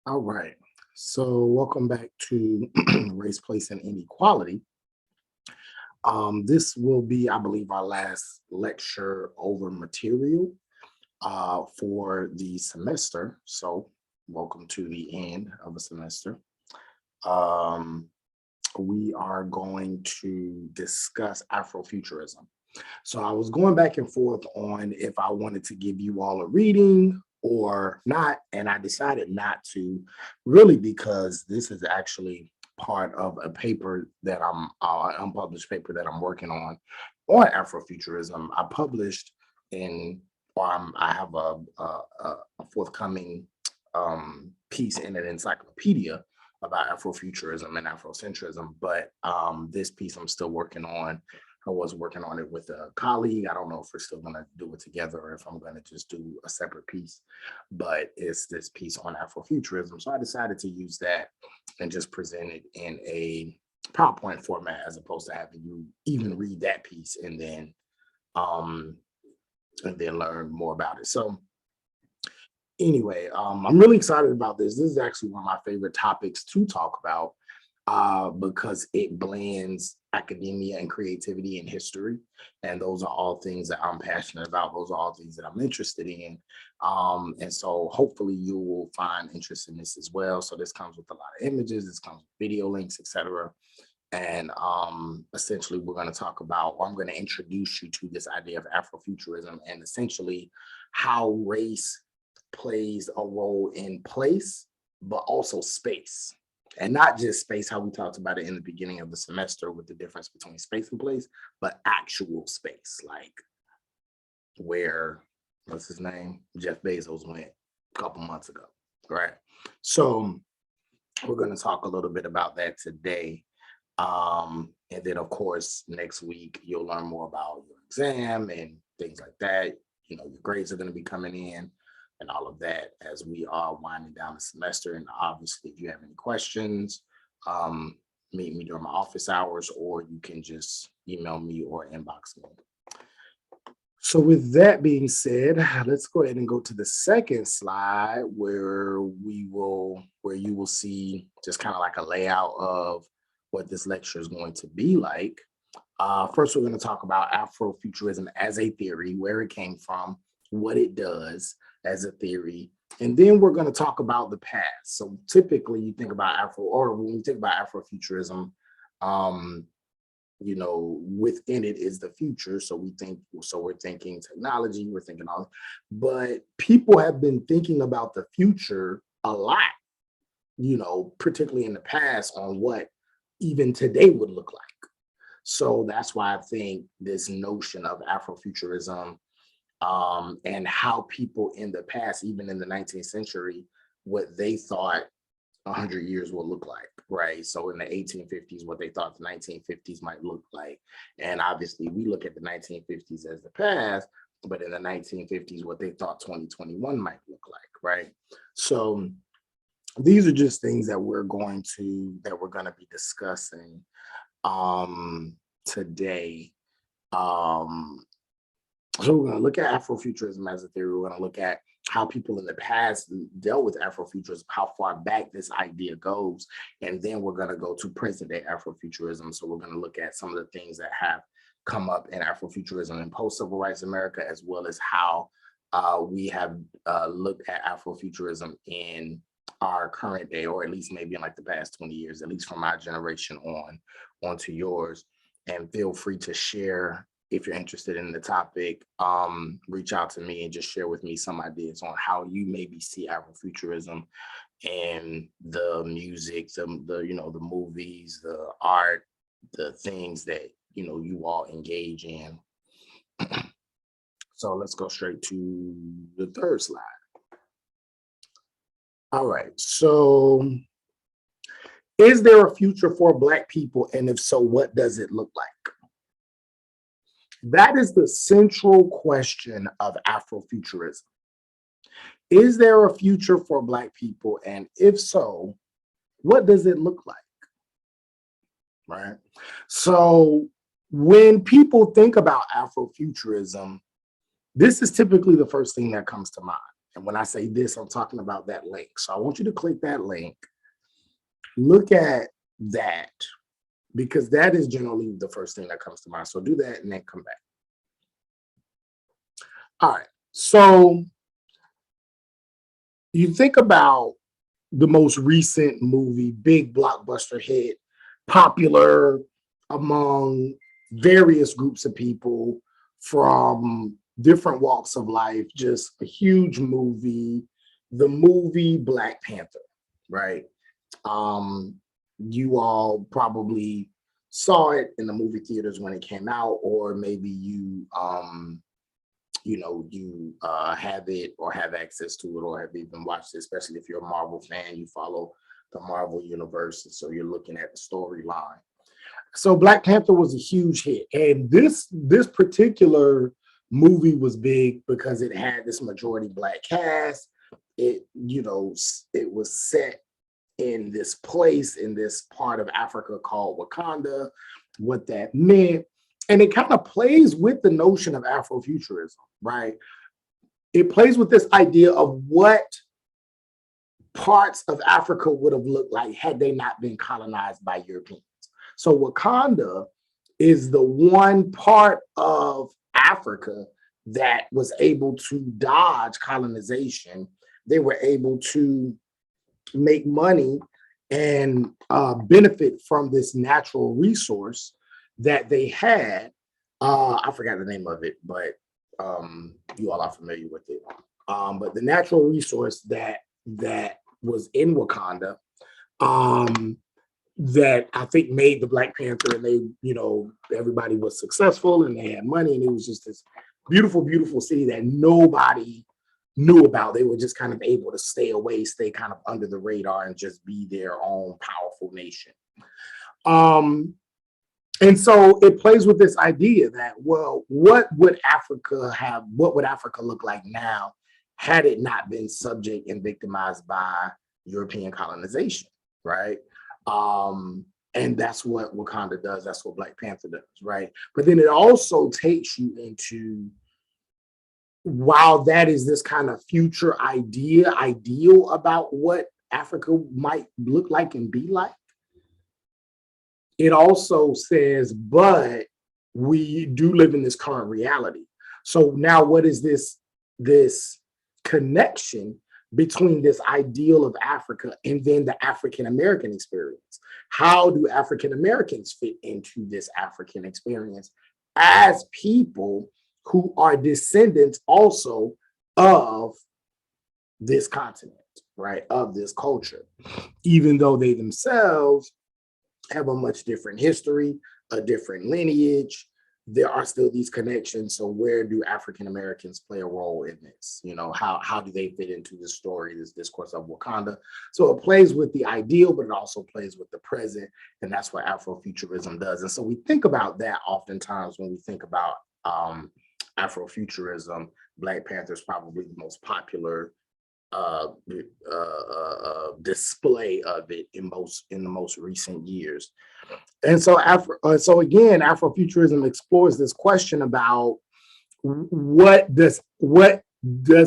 All right. So, welcome back to Race, Place, and Inequality. This will be, I believe, our last lecture over material for the semester. So, welcome to the end of a semester. Um, we are going to discuss Afrofuturism. So I was going back and forth on if I wanted to give you all a reading or not, and I decided not to, really because this is actually part of a paper that unpublished paper that I'm working on Afrofuturism. I published in, I have a forthcoming piece in an encyclopedia about Afrofuturism and Afrocentrism, but this piece I'm still working on. I was working on it with a colleague. I don't know if we're still going to do it together or if I'm going to just do a separate piece, but it's this piece on Afrofuturism. So I decided to use that and just present it in a PowerPoint format as opposed to having you even read that piece um, and then learn more about it. So anyway, I'm really excited about this. This is actually one of my favorite topics to talk about because it blends academia and creativity and history. And those are all things that I'm passionate about. Those are all things that I'm interested in. And so hopefully you will find interest in this as well. So this comes with a lot of images, this comes with video links, etc. And essentially we're going to talk about, or I'm going to introduce you to this idea of Afrofuturism and essentially how race plays a role in place, but also space. And not just space, how we talked about it in the beginning of the semester with the difference between space and place, but actual space, like where, what's his name? Jeff Bezos went a couple months ago, right? So we're going to talk a little bit about that today. And then, of course, next week, you'll learn more about your exam and things like that. You know, your grades are going to be coming in and all of that as we are winding down the semester. And obviously, if you have any questions, meet me during my office hours, or you can just email me or inbox me. So with that being said, let's go ahead and go to the second slide where you will see just kind of like a layout of what this lecture is going to be like. First, we're going to talk about Afrofuturism as a theory, where it came from, what it does as a theory, and then we're going to talk about the past. So typically you think about when you think about Afrofuturism, within it is the future. So we're thinking technology, we're thinking all, but people have been thinking about the future a lot, particularly in the past on what even today would look like. So that's why I think this notion of Afrofuturism and how people in the past, even in the 19th century, what they thought 100 years will look like, right? So in the 1850s, what they thought the 1950s might look like. And obviously, we look at the 1950s as the past, but in the 1950s, what they thought 2021 might look like, right? So these are just things that we're going to be discussing today. So we're going to look at Afrofuturism as a theory. We're going to look at how people in the past dealt with Afrofuturism, how far back this idea goes, and then we're going to go to present day Afrofuturism. So we're going to look at some of the things that have come up in Afrofuturism and post-civil rights America, as well as how we have looked at Afrofuturism in our current day, or at least maybe in like the past 20 years, at least from my generation onto yours. And feel free to share if you're interested in the topic. Reach out to me and just share with me some ideas on how you maybe see Afrofuturism and the music, the movies, the art, the things that you all engage in. So let's go straight to the third slide. All right. So is there a future for Black people? And if so, what does it look like? That is the central question of Afrofuturism. Is there a future for Black people? And if so, what does it look like? Right? So when people think about Afrofuturism, this is typically the first thing that comes to mind. And when I say this, I'm talking about that link. So I want you to click that link, look at that, because that is generally the first thing that comes to mind. So do that and then come back. All right. So you think about the most recent movie, big blockbuster hit, popular among various groups of people from different walks of life, just a huge movie, the movie Black Panther, right? You all probably saw it in the movie theaters when it came out, or maybe you have it or have access to it or have even watched it, especially if you're a Marvel fan, you follow the Marvel universe, and so you're looking at the storyline. So Black Panther was a huge hit, and this particular movie was big because it had this majority Black cast. It was set in this place, in this part of Africa called Wakanda, what that meant. And it kind of plays with the notion of Afrofuturism, right? It plays with this idea of what parts of Africa would have looked like had they not been colonized by Europeans. So Wakanda is the one part of Africa that was able to dodge colonization. They were able to make money and benefit from this natural resource that they had. I forgot the name of it, but you all are familiar with it. But the natural resource that was in Wakanda, that I think made the Black Panther, and they, everybody was successful and they had money, and it was just this beautiful, beautiful city that nobody knew about. They were just kind of able to stay away, stay kind of under the radar, and just be their own powerful nation. And so it plays with this idea that, well, what would Africa look like now had it not been subject and victimized by European colonization, right? And that's what Wakanda does. That's what Black Panther does, right? But then it also takes you into, while that is this kind of future ideal about what Africa might look like and be like, it also says, but we do live in this current reality. So now what is this connection between this ideal of Africa and then the African American experience? How do African Americans fit into this African experience as people who are descendants also of this continent, right? Of this culture, even though they themselves have a much different history, a different lineage, there are still these connections. So where do African Americans play a role in this? How do they fit into the story, this discourse of Wakanda? So it plays with the ideal, but it also plays with the present. And that's what Afrofuturism does. And so we think about that oftentimes when we think about Afrofuturism. Black Panther is probably the most popular display of it in the most recent years. And so again, Afrofuturism explores this question about what does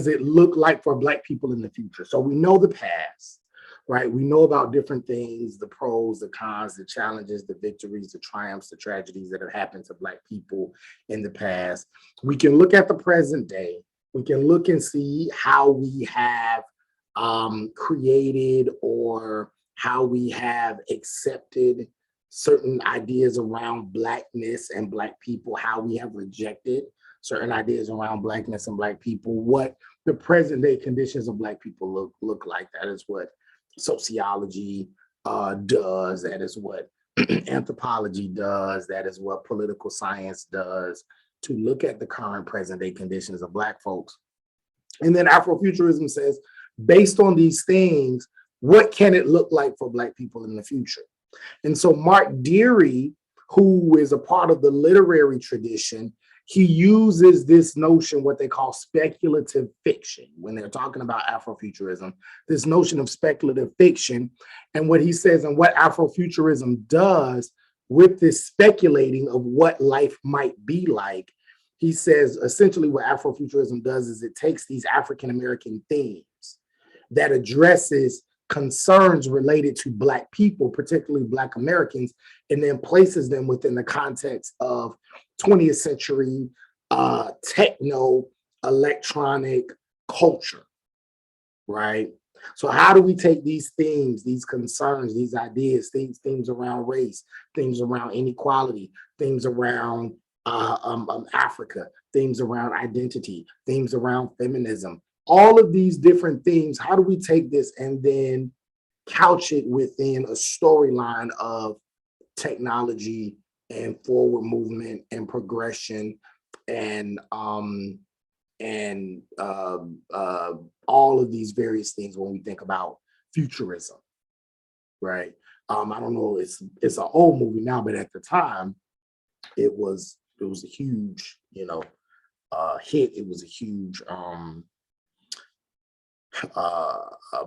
it look like for Black people in the future? So we know the past, right? We know about different things, the pros, the cons, the challenges, the victories, the triumphs, the tragedies that have happened to Black people in the past. We can look at the present day. We can look and see how we have created or how we have accepted certain ideas around Blackness and Black people, how we have rejected certain ideas around Blackness and Black people, what the present day conditions of Black people look like. That is what sociology does. That is what anthropology does. That is what political science does, to look at the current present day conditions of Black folks. And then Afrofuturism says, based on these things, what can it look like for Black people in the future? And so Mark Deary, who is a part of the literary tradition, he uses this notion, what they call speculative fiction, when they're talking about Afrofuturism, this notion of speculative fiction. And what he says, and what Afrofuturism does with this speculating of what life might be like, he says essentially what Afrofuturism does is it takes these African American themes that addresses concerns related to Black people, particularly Black Americans, and then places them within the context of 20th century techno electronic culture, right? So how do we take these themes, these concerns, these ideas, themes around race, themes around inequality, themes around Africa, themes around identity, themes around feminism, all of these different themes, how do we take this and then couch it within a storyline of technology and forward movement and progression and all of these various things when we think about futurism, right? I don't know, it's an old movie now, but at the time, it was a huge, hit. It was a huge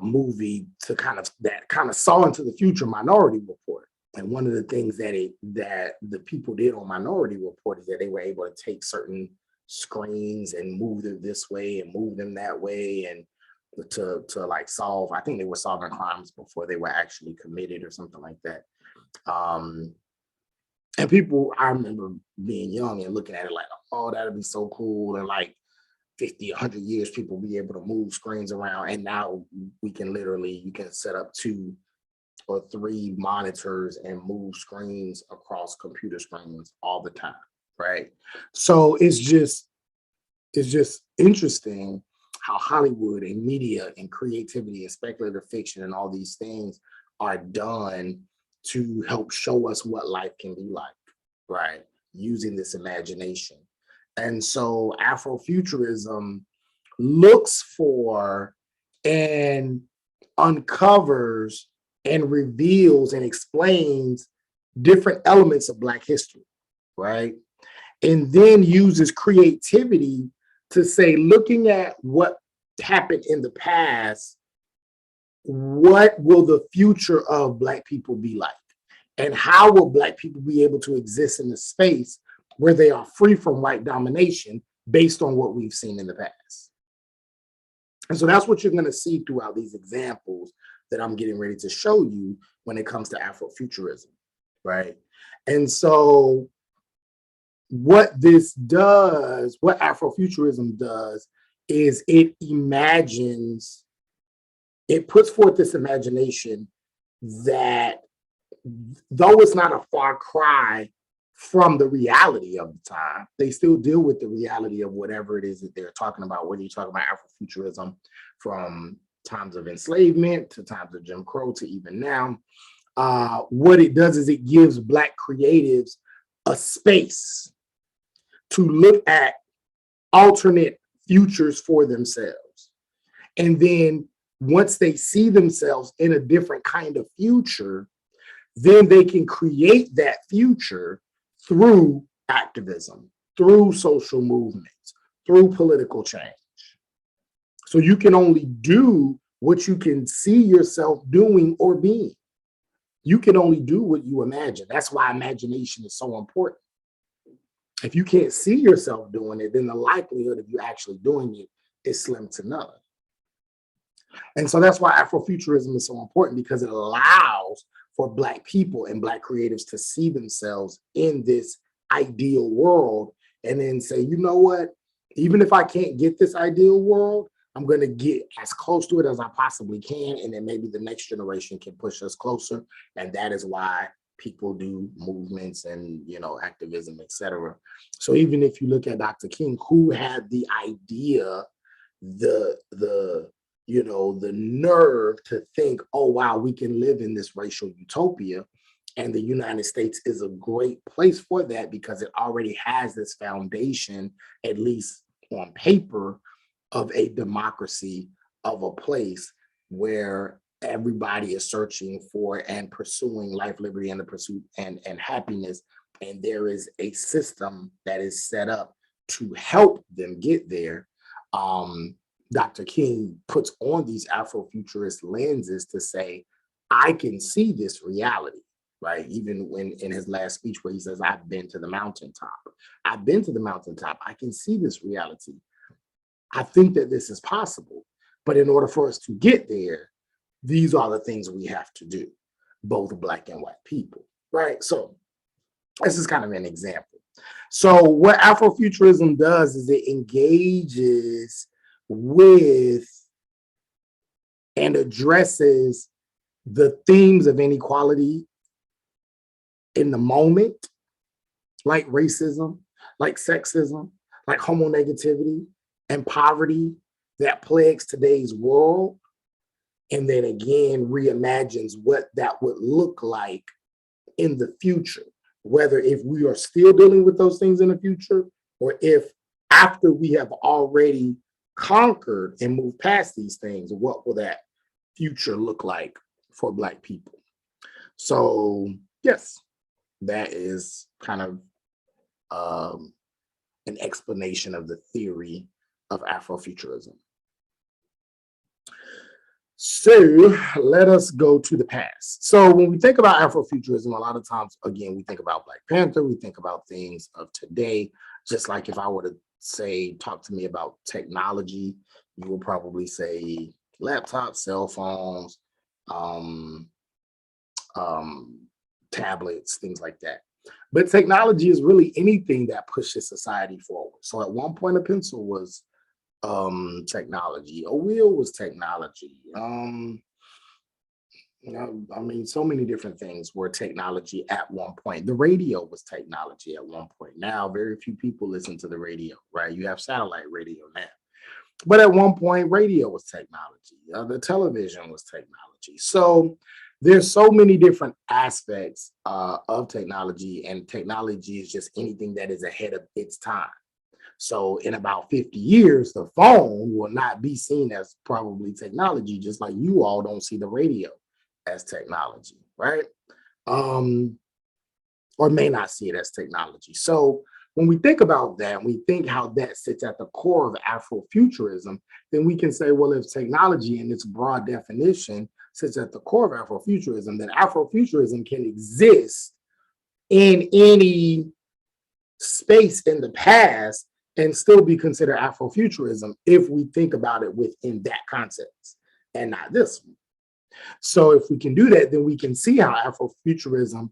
movie to kind of saw into the future, Minority Report. And one of the things that the people did on Minority Report is that they were able to take certain screens and move them this way and move them that way, and to like solve, I think they were solving crimes before they were actually committed or something like that. And people, I remember being young and looking at it like, oh, that'd be so cool. And like 50, 100 years, people be able to move screens around. And now you can set up 2 or 3 monitors and move screens across computer screens all the time, right? So it's just interesting how Hollywood and media and creativity and speculative fiction and all these things are done to help show us what life can be like, right? Using this imagination. And so Afrofuturism looks for and uncovers and reveals and explains different elements of Black history, right? And then uses creativity to say, looking at what happened in the past, what will the future of Black people be like? And how will Black people be able to exist in a space where they are free from white domination based on what we've seen in the past? And so that's what you're going to see throughout these examples that I'm getting ready to show you when it comes to Afrofuturism, right? And so what this does, what Afrofuturism does, is it puts forth this imagination that, though it's not a far cry from the reality of the time, they still deal with the reality of whatever it is that they're talking about, whether you're talking about Afrofuturism from times of enslavement to times of Jim Crow to even now. What it does is it gives Black creatives a space to look at alternate futures for themselves. And then once they see themselves in a different kind of future, then they can create that future through activism, through social movements, through political change. So you can only do what you can see yourself doing or being. You can only do what you imagine. That's why imagination is so important. If you can't see yourself doing it, then the likelihood of you actually doing it is slim to none. And so that's why Afrofuturism is so important, because it allows for Black people and Black creatives to see themselves in this ideal world and then say, you know what, even if I can't get this ideal world, I'm going to get as close to it as I possibly can. And then maybe the next generation can push us closer. And that is why people do movements and, activism, etc. So even if you look at Dr. King, who had the idea, the nerve to think, oh, wow, we can live in this racial utopia. And the United States is a great place for that because it already has this foundation, at least on paper, of a democracy, of a place where everybody is searching for and pursuing life, liberty, and the pursuit and happiness. And there is a system that is set up to help them get there. Dr. King puts on these Afrofuturist lenses to say, I can see this reality, right? Even when in his last speech where he says, I've been to the mountaintop. I've been to the mountaintop. I can see this reality. I think that this is possible. But in order for us to get there, these are the things we have to do, both Black and white people, right? So this is kind of an example. So what Afrofuturism does is it engages with and addresses the themes of inequality in the moment, like racism, like sexism, like homonegativity and poverty that plagues today's world. And then again, reimagines what that would look like in the future, whether if we are still dealing with those things in the future, or if after we have already conquered and moved past these things, what will that future look like for Black people? So yes, that is kind of an explanation of the theory of Afrofuturism. So let us go to the past. So when we think about Afrofuturism, a lot of times, again, we think about Black Panther, we think about things of today. Just like if I were to say, talk to me about technology, you will probably say laptops, cell phones, tablets, things like that. But technology is really anything that pushes society forward. So at one point, a pencil was technology, a wheel was technology. I mean, so many different things were technology at one point. The radio was technology at one point. Now, very few people listen to the radio, right? You have satellite radio now. But at one point, radio was technology. The television was technology. So there's so many different aspects of technology, and technology is just anything that is ahead of its time. So in about 50 years, the phone will not be seen as probably technology, just like you all don't see the radio as technology, right? Or may not see it as technology. So when we think about that, we think how that sits at the core of Afrofuturism, then we can say, well, if technology in its broad definition sits at the core of Afrofuturism, then Afrofuturism can exist in any space in the past and still be considered Afrofuturism if we think about it within that context and not this one. So if we can do that, then we can see how Afrofuturism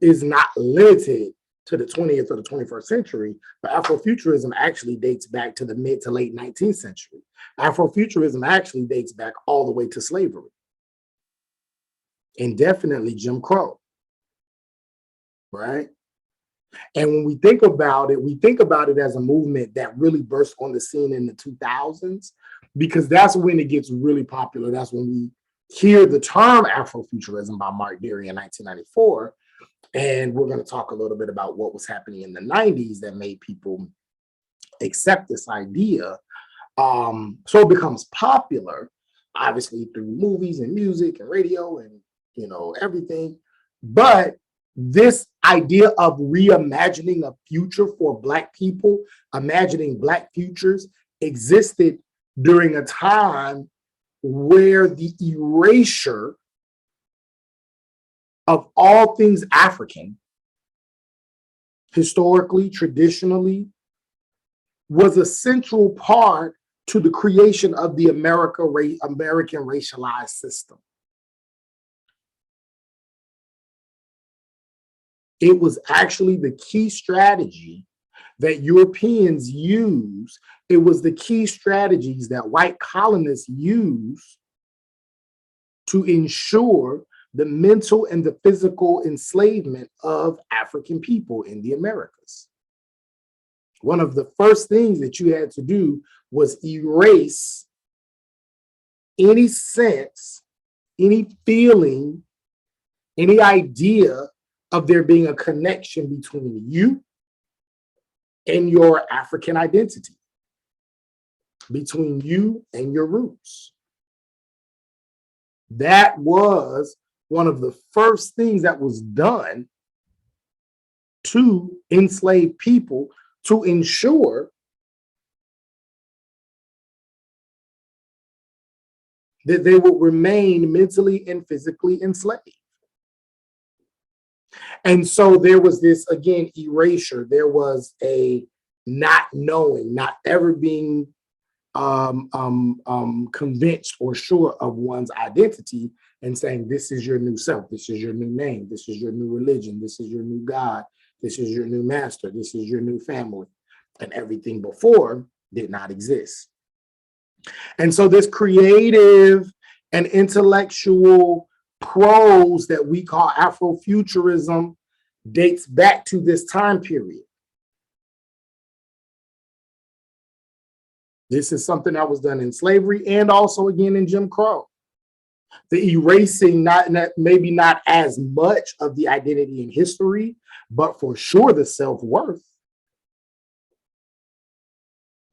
is not limited to the 20th or the 21st century, but Afrofuturism actually dates back to the mid to late 19th century. Afrofuturism actually dates back all the way to slavery and definitely Jim Crow, right? And when we think about it, we think about it as a movement that really burst on the scene in the 2000s, because that's when it gets really popular. That's when we hear the term Afrofuturism by Mark Deary in 1994. And we're going to talk a little bit about what was happening in the 90s that made people accept this idea. So it becomes popular, obviously through movies and music and radio and, you know, everything. But this idea of reimagining a future for Black people, imagining Black futures, existed during a time where the erasure of all things African, historically, traditionally, was a central part to the creation of the American racialized system. It was actually the key strategy that Europeans used. It was the key strategies that white colonists used to ensure the mental and the physical enslavement of African people in the Americas. One of the first things that you had to do was erase any sense, any feeling, any idea of there being a connection between you and your African identity, between you and your roots. That was one of the first things that was done to enslave people, to ensure that they would remain mentally and physically enslaved. And so there was this, again, erasure. There was a not knowing, not ever being convinced or sure of one's identity, and saying, this is your new self, this is your new name, this is your new religion, this is your new God, this is your new master, this is your new family. And everything before did not exist. And so this creative and intellectual prose that we call Afrofuturism dates back to this time period. This is something that was done in slavery and also again in Jim Crow. The erasing, maybe not as much of the identity and history, but for sure the self-worth.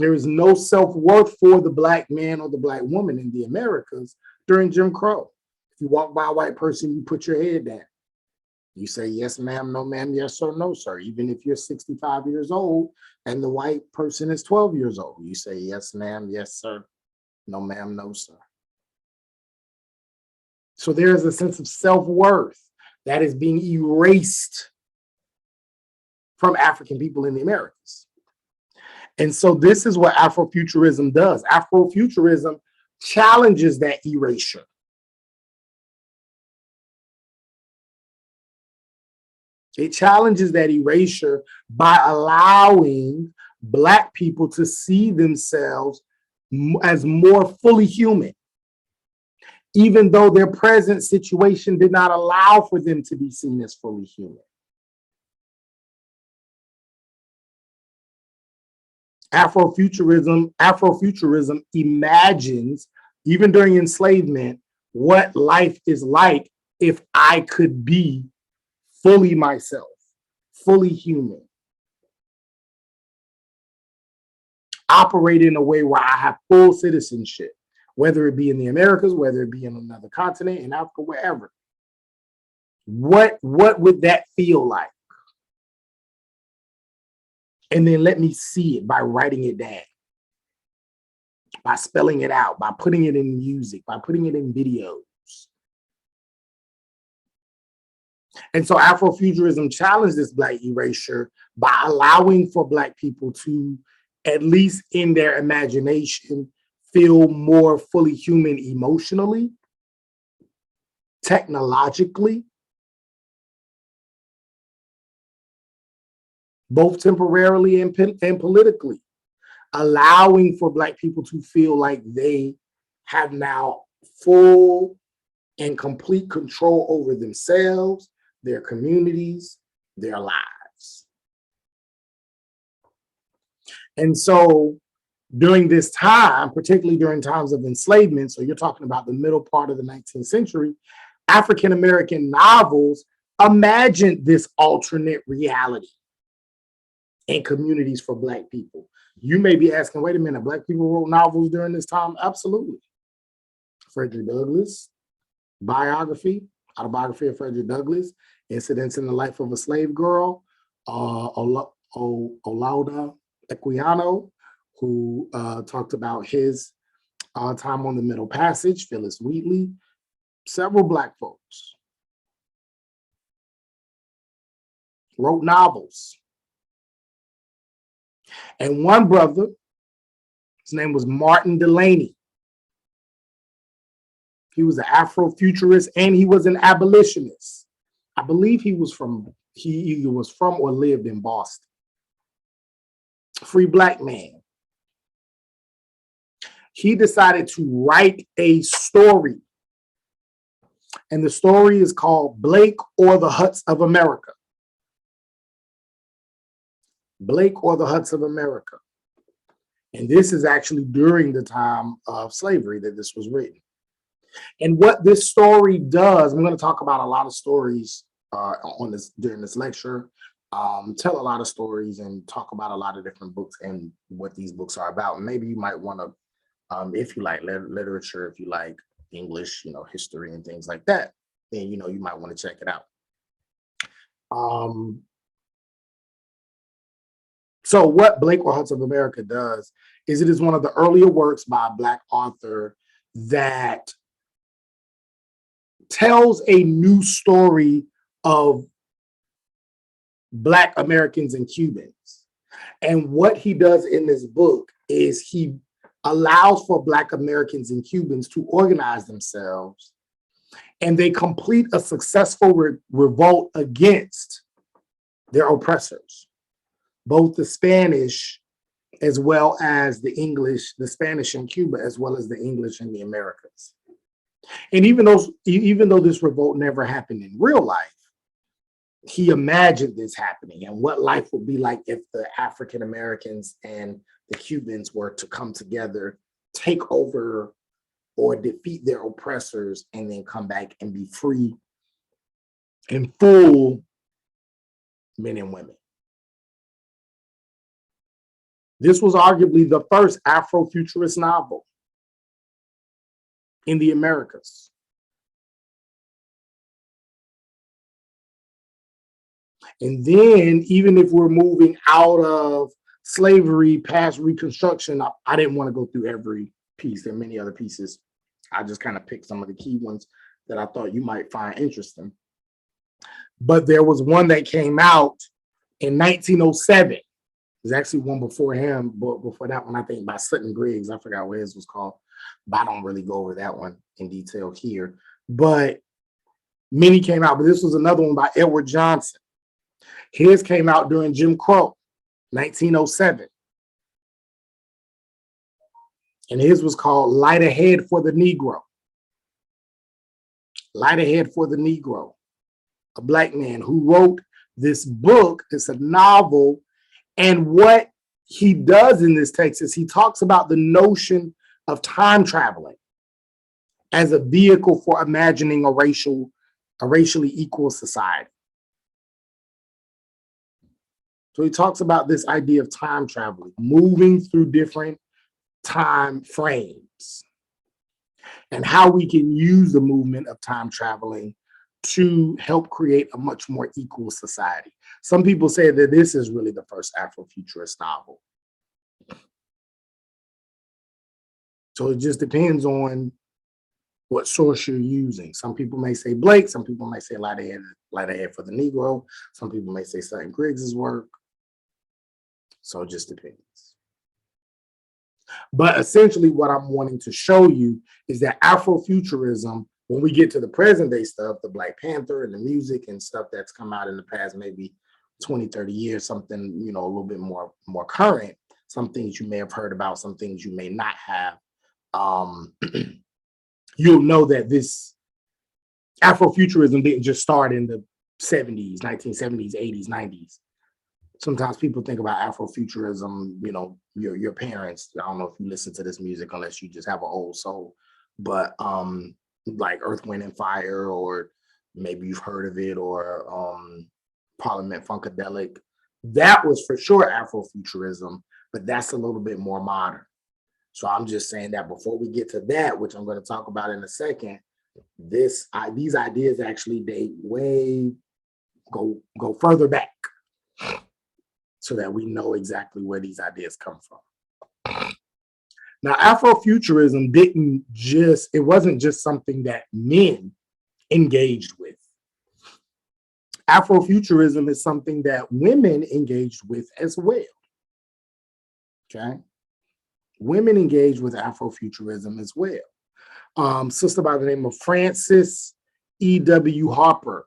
There is no self-worth for the Black man or the Black woman in the Americas during Jim Crow. If you walk by a white person, you put your head down. You say, yes, ma'am, no, ma'am, yes, sir, no, sir. Even if you're 65 years old and the white person is 12 years old, you say, yes, ma'am, yes, sir, no, ma'am, no, sir. So there is a sense of self-worth that is being erased from African people in the Americas. And so this is what Afrofuturism does. Afrofuturism challenges that erasure. It challenges that erasure by allowing Black people to see themselves as more fully human, even though their present situation did not allow for them to be seen as fully human. Afrofuturism imagines, even during enslavement, what life is like if I could be fully myself, fully human, operate in a way where I have full citizenship, whether it be in the Americas, whether it be in another continent, in Africa, wherever. What would that feel like? And then let me see it by writing it down, by spelling it out, by putting it in music, by putting it in videos. And so Afrofuturism challenged this Black erasure by allowing for Black people to, at least in their imagination, feel more fully human emotionally, technologically, both temporarily and politically, allowing for Black people to feel like they have now full and complete control over themselves, their communities, their lives. And so during this time, particularly during times of enslavement, so you're talking about the middle part of the 19th century, African-American novels imagined this alternate reality in communities for Black people. You may be asking, wait a minute, Black people wrote novels during this time? Absolutely. Frederick Douglass, autobiography of Frederick Douglass, Incidents in the Life of a Slave Girl, Olaudah Equiano, who talked about his time on the Middle Passage, Phyllis Wheatley, several Black folks wrote novels. And one brother, his name was Martin Delaney. He was an Afrofuturist and he was an abolitionist. I believe he either was from or lived in Boston. Free Black man. He decided to write a story. And the story is called Blake or the Huts of America. Blake or the Huts of America. And this is actually during the time of slavery that this was written. And what this story does, I'm going to talk about a lot of stories during this lecture, tell a lot of stories and talk about a lot of different books and what these books are about. Maybe you might want to, if you like literature, if you like English, history and things like that, then, you might want to check it out. So what Blake or Huts of America does is it is one of the earlier works by a Black author that tells a new story of Black Americans and Cubans. And what he does in this book is he allows for Black Americans and Cubans to organize themselves, and they complete a successful revolt against their oppressors, both the Spanish as well as the English, the Spanish in Cuba, as well as the English in the Americas. And even though this revolt never happened in real life, he imagined this happening and what life would be like if the African Americans and the Cubans were to come together, take over or defeat their oppressors, and then come back and be free and full men and women. This was arguably the first Afrofuturist novel in the Americas. And then, even if we're moving out of slavery past Reconstruction, I didn't want to go through every piece. There are many other pieces. I just kind of picked some of the key ones that I thought you might find interesting. But there was one that came out in 1907. There's actually one before him, but before that one, I think by Sutton Griggs. I forgot what his was called, but I don't really go over that one in detail here. But many came out, but this was another one by Edward Johnson. His came out during Jim Crow, 1907. And his was called Light Ahead for the Negro. Light Ahead for the Negro. A Black man who wrote this book. It's a novel. And what he does in this text is he talks about the notion of time traveling as a vehicle for imagining a racially equal society. So he talks about this idea of time traveling, moving through different time frames, and how we can use the movement of time traveling to help create a much more equal society. Some people say that this is really the first Afrofuturist novel. So it just depends on what source you're using. Some people may say Blake, some people may say Light Ahead for the Negro, some people may say Sutton Griggs' work. So it just depends. But essentially what I'm wanting to show you is that Afrofuturism, when we get to the present day stuff, the Black Panther and the music and stuff that's come out in the past maybe 20, 30 years, something, you know, a little bit more current, some things you may have heard about, some things you may not have. You'll know that this Afrofuturism didn't just start in the 70s, 1970s, 80s, 90s. Sometimes people think about Afrofuturism, you know, your parents. I don't know if you listen to this music unless you just have an old soul, but like Earth, Wind and Fire, or maybe you've heard of it, or Parliament Funkadelic. That was for sure Afrofuturism, but that's a little bit more modern. So I'm just saying that before we get to that, which I'm going to talk about in a second, these ideas actually date go further back, so that we know exactly where these ideas come from. Now, Afrofuturism it wasn't just something that men engaged with. Afrofuturism is something that women engaged with as well. Okay? Women engaged with Afrofuturism as well. Sister by the name of Frances E.W. Harper.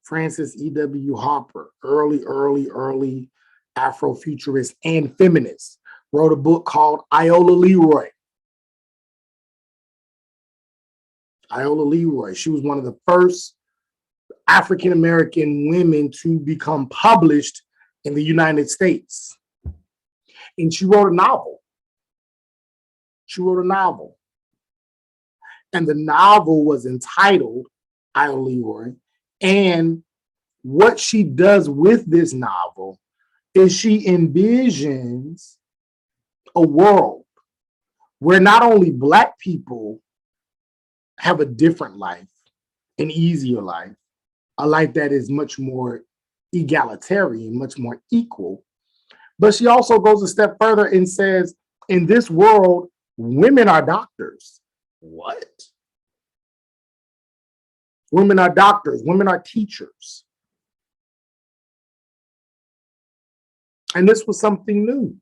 Frances E.W. Harper, early Afrofuturist and feminist, wrote a book called Iola Leroy. Iola Leroy, she was one of the first African-American women to become published in the United States. And she wrote a novel. And the novel was entitled Iola Leroy. And what she does with this novel is she envisions a world where not only Black people have a different life, an easier life, a life that is much more egalitarian, much more equal, but she also goes a step further and says, in this world, women are doctors. What? Women are doctors, women are teachers, And this was something new.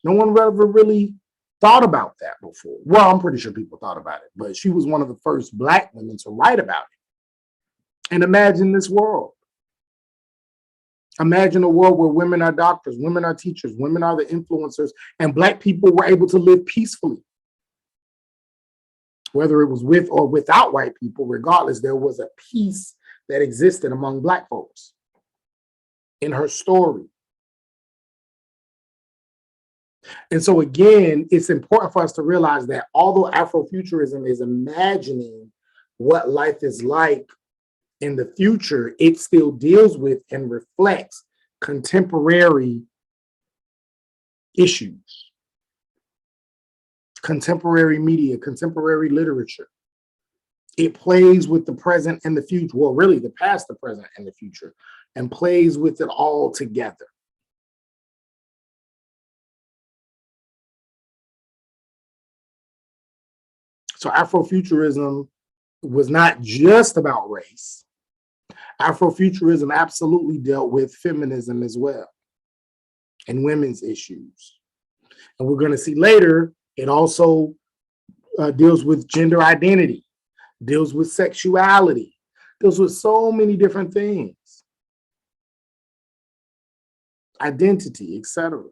No one ever really thought about that before. Well, I'm pretty sure people thought about it, but she was one of the first Black women to write about it. And imagine this world. Imagine a world where women are doctors, women are teachers, women are the influencers, and Black people were able to live peacefully. Whether it was with or without white people, regardless, there was a peace that existed among Black folks in her story. And so again, it's important for us to realize that although Afrofuturism is imagining what life is like in the future, it still deals with and reflects contemporary issues, contemporary media, contemporary literature. It plays with the present and the future, well, really the past, the present, and the future, and plays with it all together. So Afrofuturism was not just about race. Afrofuturism absolutely dealt with feminism as well and women's issues. And we're going to see later, it also deals with gender identity, deals with sexuality, deals with so many different things, identity, etc.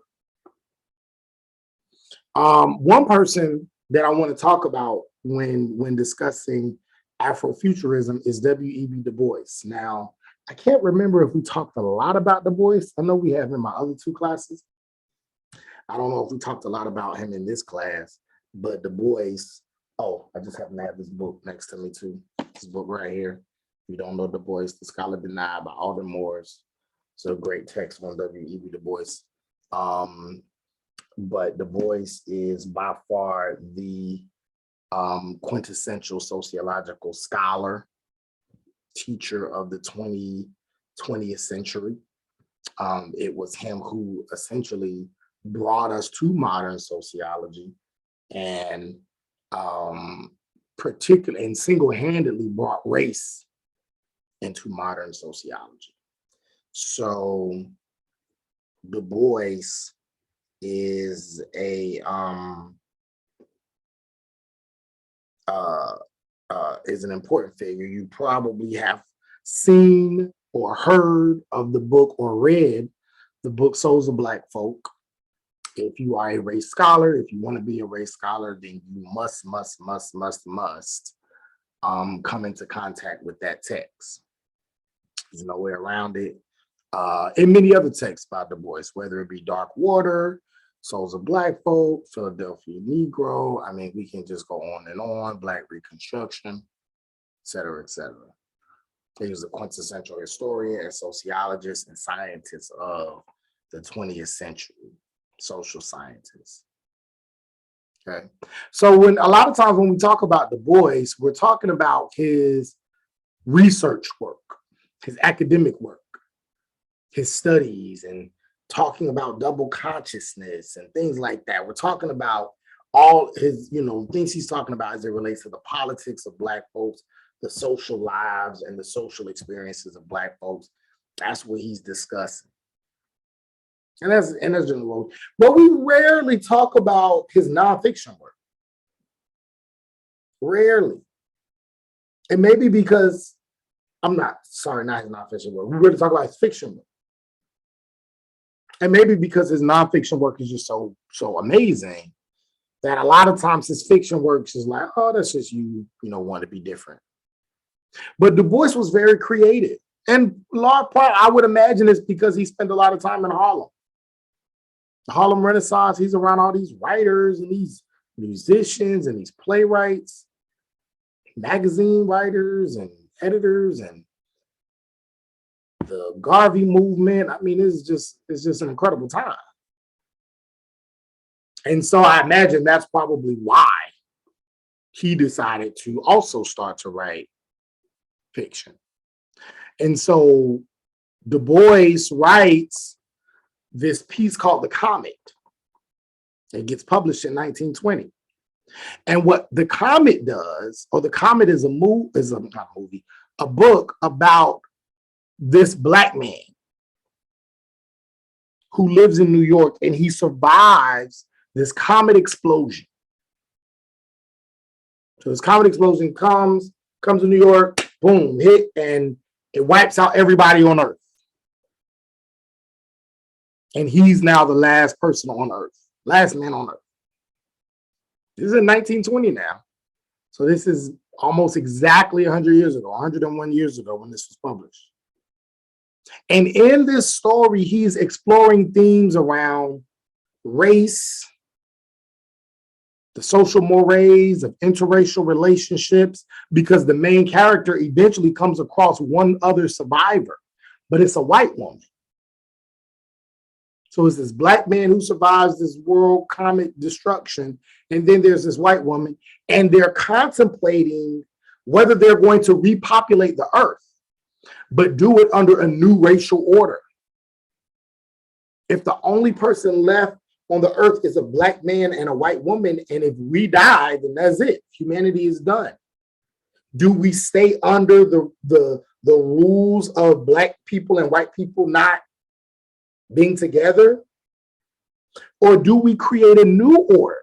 One person that I want to talk about when discussing Afrofuturism is W.E.B. Du Bois. Now, I can't remember if we talked a lot about Du Bois. I know we have in my other two classes. I don't know if we talked a lot about him in this class, but Du Bois, oh, I just happen to have this book next to me too. This book right here. If you don't know Du Bois, The Scholar Denied by Alden Morris. It's a great text on W.E.B. Du Bois. But Du Bois is by far the quintessential sociological scholar, teacher of the 20th century. It was him who essentially brought us to modern sociology and particularly and single-handedly brought race into modern sociology. So Du Bois is is an important figure. You probably have seen or heard of the book or read the book Souls of Black Folk. If you are a race scholar, if you want to be a race scholar, then you must come into contact with that text. There's no way around it. And many other texts by Du Bois, whether it be Dark Water, Souls of Black Folk, Philadelphia Negro. I mean, we can just go on and on, Black Reconstruction, et cetera, et cetera. He was a quintessential historian and sociologist and scientist of the 20th century, social scientist. Okay. So when a lot of times when we talk about Du Bois, we're talking about his research work, his academic work, his studies, and talking about double consciousness and things like that. We're talking about all his, things he's talking about as it relates to the politics of Black folks, the social lives and the social experiences of Black folks. That's what he's discussing. And that's general. But we rarely talk about his nonfiction work. Rarely. And maybe because not his nonfiction work. We really talk about his fiction work. And maybe because his nonfiction work is just so amazing that a lot of times his fiction works is like, oh, that's just you want to be different. But Du Bois was very creative. And large part, I would imagine, is because he spent a lot of time in Harlem. The Harlem Renaissance, he's around all these writers and these musicians and these playwrights, magazine writers and editors, and the Garvey movement. I mean, it's just an incredible time. And so I imagine that's probably why he decided to also start to write fiction. And so Du Bois writes this piece called The Comet. It gets published in 1920. And what The Comet does, or The Comet is a book about this Black man who lives in New York, and he survives this comet explosion. So this comet explosion comes to New York, boom, hit, and it wipes out everybody on Earth. And he's now the last person on Earth, last man on Earth. This is in 1920 now. So this is almost exactly 100 years ago, 101 years ago when this was published. And in this story, he's exploring themes around race, the social mores of interracial relationships, because the main character eventually comes across one other survivor, but it's a white woman. So it's this black man who survives this world comet destruction, and then there's this white woman, and they're contemplating whether they're going to repopulate the earth, but do it under a new racial order. If the only person left on the earth is a black man and a white woman, and if we die, then that's it. Humanity is done. Do we stay under the rules of black people and white people not being together? Or do we create a new order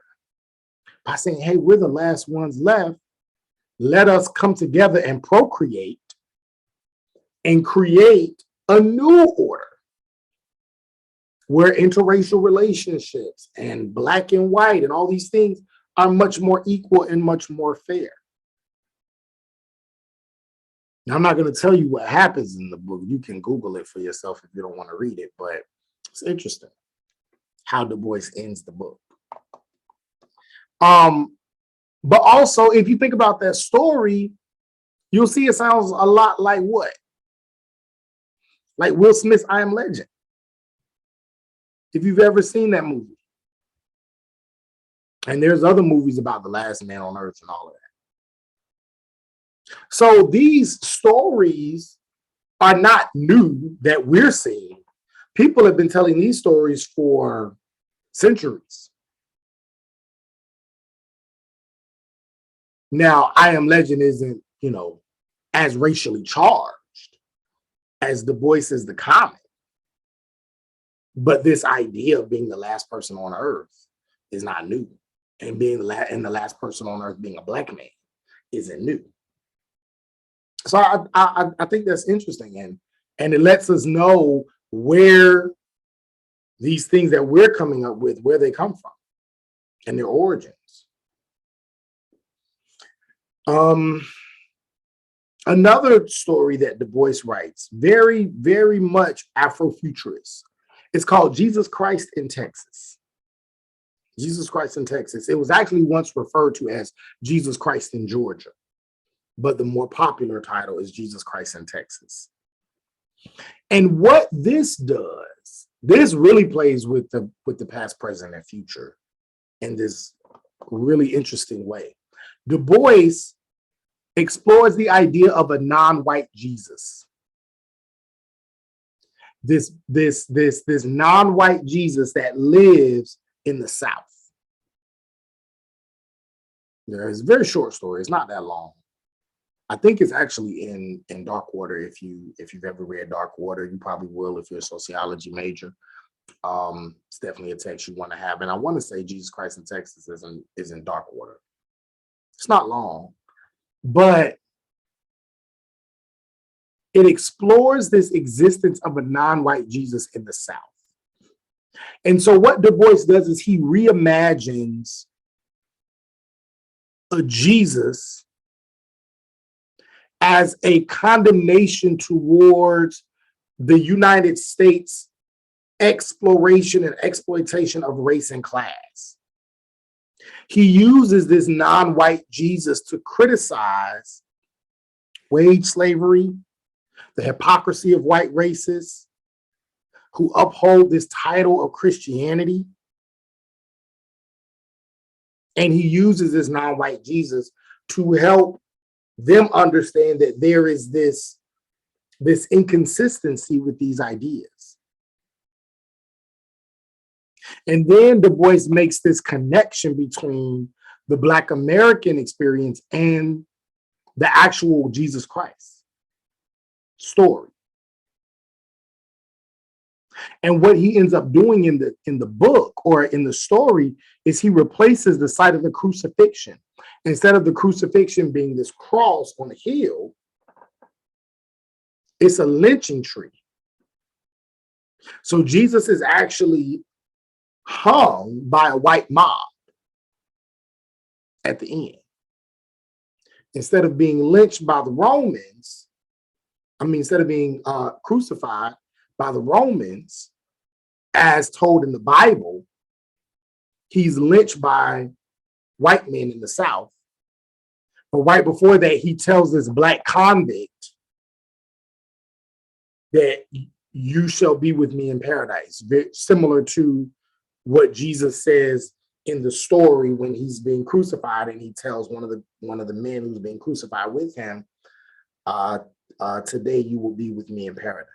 by saying, hey, we're the last ones left. Let us come together and procreate and create a new order where interracial relationships and black and white and all these things are much more equal and much more fair. Now, I'm not going to tell you what happens in the book. You can Google it for yourself if you don't want to read it, but it's interesting how Du Bois ends the book. But also, if you think about that story, you'll see it sounds a lot like what? Like Will Smith's I Am Legend. If you've ever seen that movie. And there's other movies about the last man on earth and all of that. So these stories are not new that we're seeing. People have been telling these stories for centuries. Now, I Am Legend isn't, as racially charged as Du Bois's The Comet. But this idea of being the last person on earth is not new. And being the last person on earth being a black man isn't new. So I think that's interesting. And it lets us know where these things that we're coming up with, where they come from and their origins. Another story that Du Bois writes, very, very much Afrofuturist. It's called Jesus Christ in Texas. Jesus Christ in Texas. It was actually once referred to as Jesus Christ in Georgia, but the more popular title is Jesus Christ in Texas. And what this does, this really plays with the past, present, and future in this really interesting way. Du Bois explores the idea of a non-white Jesus. This non-white Jesus that lives in the South. There's a very short story. It's not that long. I think it's actually in Darkwater. If you've ever read Darkwater, you probably will if you're a sociology major. It's definitely a text you want to have. And I want to say Jesus Christ in Texas is in Darkwater. It's not long, but it explores this existence of a non-white Jesus in the South. And so what Du Bois does is he reimagines a Jesus as a condemnation towards the United States exploration and exploitation of race and class. He uses this non-white Jesus to criticize wage slavery, the hypocrisy of white racists who uphold this title of Christianity. And he uses this non-white Jesus to help them understand that there is this inconsistency with these ideas. And then Du Bois makes this connection between the Black American experience and the actual Jesus Christ story. And what he ends up doing in the book or in the story is he replaces the site of the crucifixion. Instead of the crucifixion being this cross on a hill, it's a lynching tree. So Jesus is actually hung by a white mob at the end. Instead of being lynched by the Romans, instead of being crucified by the Romans, as told in the Bible, he's lynched by white men in the South. But right before that, he tells this black convict that you shall be with me in paradise. Very similar to what Jesus says in the story when he's being crucified, and he tells one of the men who's being crucified with him, today you will be with me in paradise.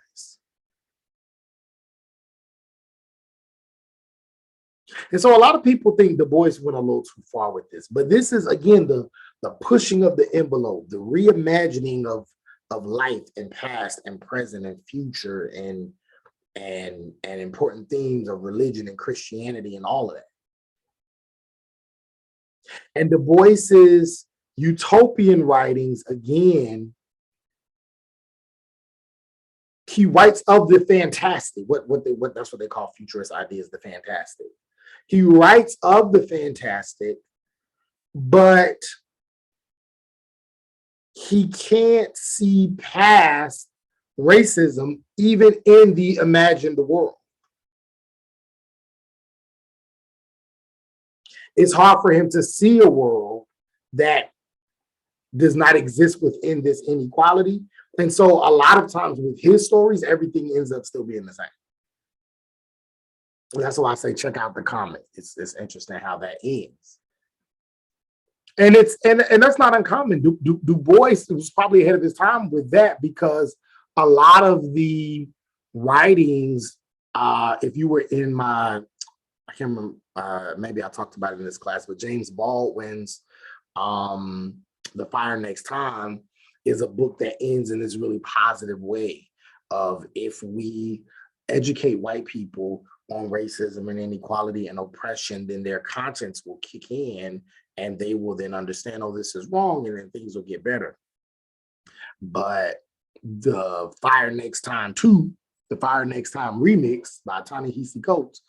And so a lot of people think Du Bois went a little too far with this, but this is, again, the pushing of the envelope, the reimagining of life and past and present and future and important themes of religion and Christianity and all of that. And Du Bois's utopian writings, again, he writes of the fantastic, that's what they call futurist ideas, the fantastic. He writes of the fantastic, but he can't see past racism even in the imagined world. It's hard for him to see a world that does not exist within this inequality. And so a lot of times with his stories, everything ends up still being the same. That's why I say check out the comment. It's interesting how that ends. And that's not uncommon. Du Bois was probably ahead of his time with that, because a lot of the writings, if you were in my, I can't remember, maybe I talked about it in this class, but James Baldwin's The Fire Next Time is a book that ends in this really positive way of, if we educate white people on racism and inequality and oppression, then their conscience will kick in and they will then understand, oh, this is wrong, and then things will get better. But The Fire Next Time 2, The Fire Next Time remix by Ta-Nehisi Coates,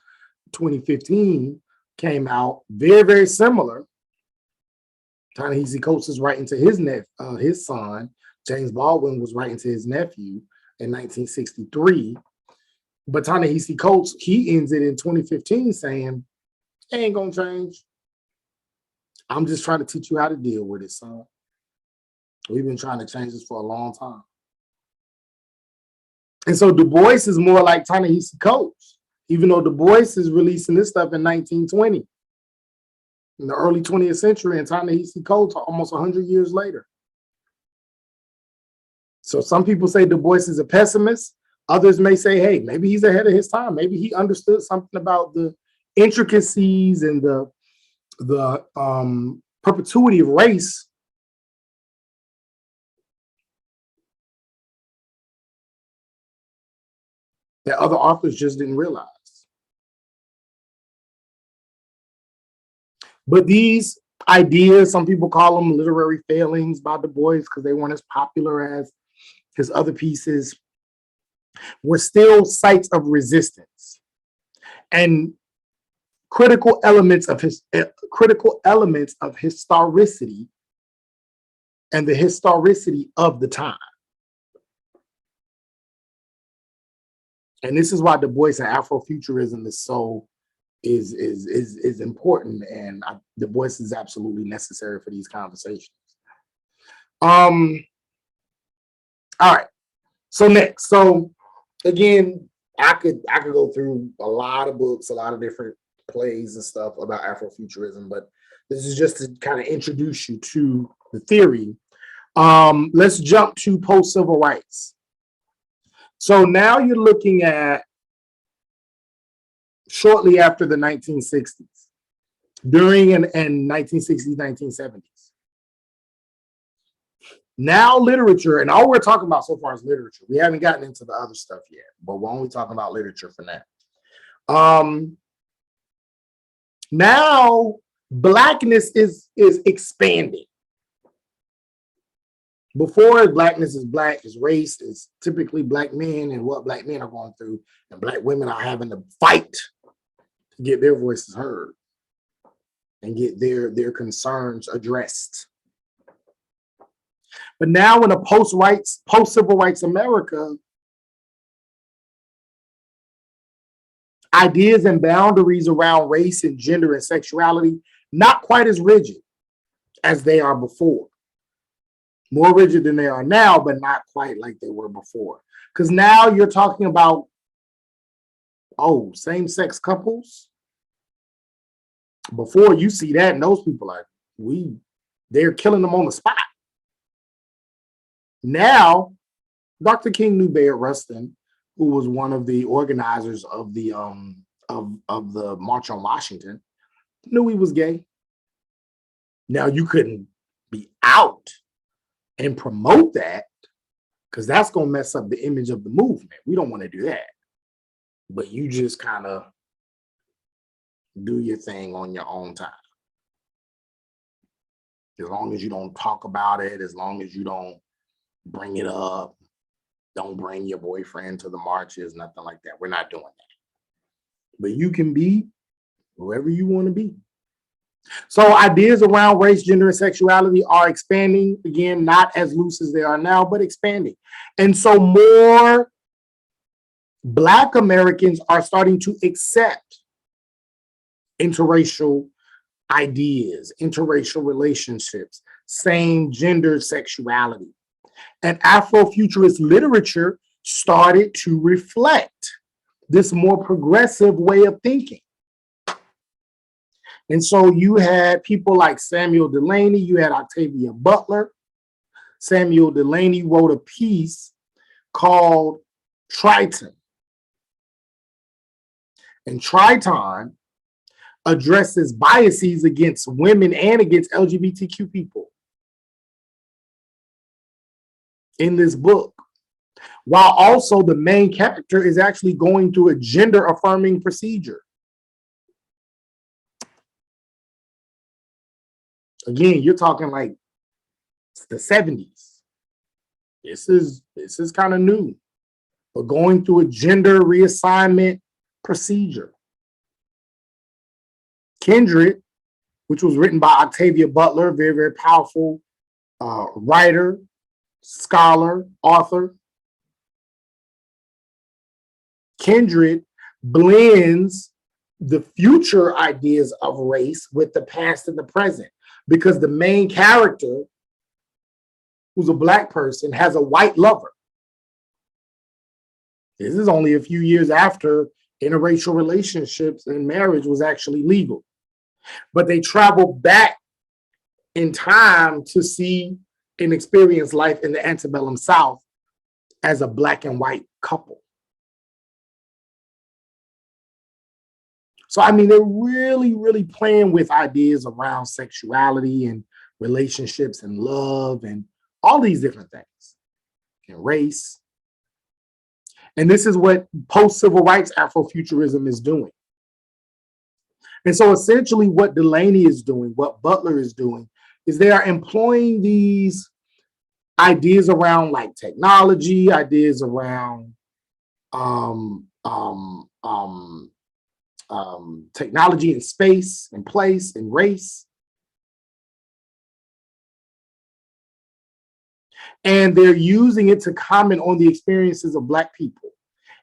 2015, came out very, very similar. Ta-Nehisi Coates is writing to his son. James Baldwin was writing to his nephew in 1963. But Ta-Nehisi Coates, he ends it in 2015 saying, it ain't gonna change. I'm just trying to teach you how to deal with it, son. We've been trying to change this for a long time. And so Du Bois is more like Ta-Nehisi Coates, even though Du Bois is releasing this stuff in 1920, in the early 20th century, and Ta-Nehisi Coates almost 100 years later. So some people say Du Bois is a pessimist. Others may say, hey, maybe he's ahead of his time. Maybe he understood something about the intricacies and the perpetuity of race that other authors just didn't realize. But these ideas, some people call them literary failings by Du Bois because they weren't as popular as his other pieces, were still sites of resistance and critical elements of historicity and the historicity of the time. And this is why Du Bois and Afrofuturism is important, and Du Bois is absolutely necessary for these conversations. All right. So next, so again, I could go through a lot of books, a lot of different plays and stuff about Afrofuturism, but this is just to kind of introduce you to the theory. Let's jump to post-civil rights. So now you're looking at shortly after the 1960s, during and 1960s, 1970s. Now literature, and all we're talking about so far is literature. We haven't gotten into the other stuff yet, but we're only talking about literature for now. Now blackness is expanding. Before, blackness is black, is race, is typically black men and what black men are going through, and black women are having to fight to get their voices heard and get their concerns addressed. But now in a post-civil rights America, ideas and boundaries around race and gender and sexuality, not quite as rigid as they are before. More rigid than they are now, but not quite like they were before. Because now you're talking about, same-sex couples. Before, you see that, and those people they're killing them on the spot. Now, Dr. King knew Bayard Rustin, who was one of the organizers of the March on Washington, knew he was gay. Now, you couldn't be out and promote that, because that's going to mess up the image of the movement. We don't want to do that. But you just kind of do your thing on your own time. As long as you don't talk about it, as long as you don't bring it up, don't bring your boyfriend to the marches, nothing like that. We're not doing that. But you can be whoever you want to be. So ideas around race, gender, and sexuality are expanding. Again, not as loose as they are now, but expanding. And so more Black Americans are starting to accept interracial ideas, interracial relationships, same gender sexuality. And Afrofuturist literature started to reflect this more progressive way of thinking. And so you had people like Samuel Delany, you had Octavia Butler. Samuel Delany wrote a piece called Triton. And Triton addresses biases against women and against LGBTQ people in this book, while also the main character is actually going through a gender affirming procedure. Again, you're talking like the 70s. This is kind of new, but going through a gender reassignment procedure. Kindred, which was written by Octavia Butler, very, very powerful writer, scholar, author. Kindred blends the future ideas of race with the past and the present, because the main character, who's a Black person, has a white lover. This is only a few years after interracial relationships and marriage was actually legal. But they travel back in time to see and experience life in the antebellum South as a Black and white couple. So, I mean, they're really, really playing with ideas around sexuality and relationships and love and all these different things, and race. And this is what post-civil rights Afrofuturism is doing. And so essentially what Delany is doing, what Butler is doing, is they are employing these ideas around like technology, ideas around technology and space and place and race. And they're using it to comment on the experiences of Black people